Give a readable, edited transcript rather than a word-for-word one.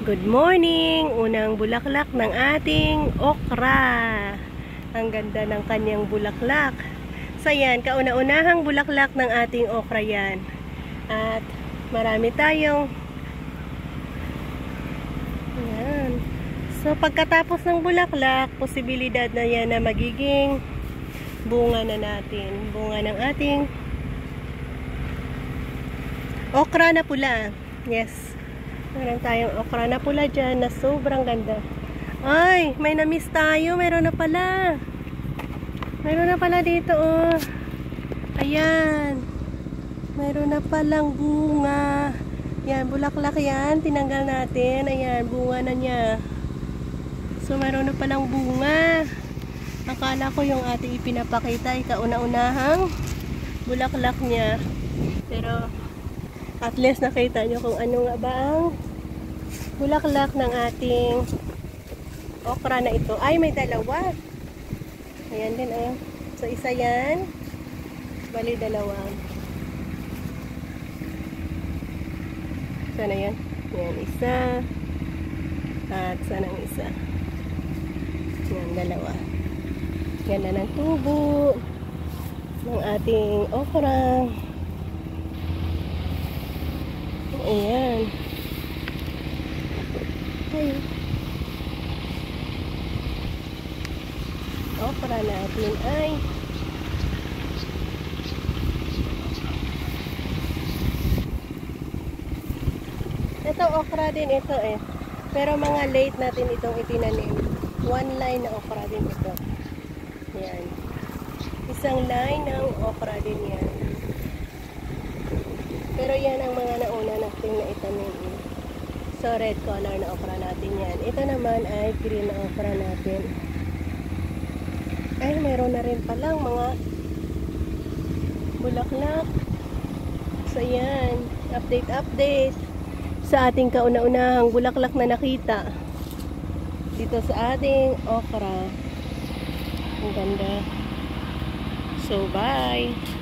Good morning! Unang bulaklak ng ating okra. Ang ganda ng kanyang bulaklak. So yan, kauna-unahang bulaklak ng ating okra yan. At marami tayong yan. So pagkatapos ng bulaklak, posibilidad na yan na magiging bunga na natin. Bunga ng ating okra na pula. Yes. Meron tayong okra na pula dyan na sobrang ganda. Ay, may na-miss tayo. Meron na pala. Meron na pala dito, oh. Ayan. Meron na palang bunga. Yan, bulaklak yan. Tinanggal natin. Ayan, bunga na niya. So, meron na palang bunga. Akala ko yung ating ipinapakita ay kauna-unahang bulaklak niya. Pero, at least nakita nyo kung ano nga ba ang bulaklak ng ating okra na ito. Ay, may dalawa. Ayan din, ayan. So, isa yan. Bali, dalawa. Sana yan? Ayan, isa. At sana ang isa. Ayan, dalawa. Ganda ng tubo ng ating okra. Ayan. Ayun. Okra natin ay ito okra din ito eh. Pero mga late natin itong itinanim. One line na okra din ito. Ayan. Isang line ng okra din yan. Pero yan ang mga nauna natin na itanim. So, red color na okra natin yan. Ito naman ay green na okra natin. Ay, mayroon na rin palang mga bulaklak. So, yan. Update sa ating kauna-unahang bulaklak na nakita. Dito sa ating okra. Ang ganda. So, bye!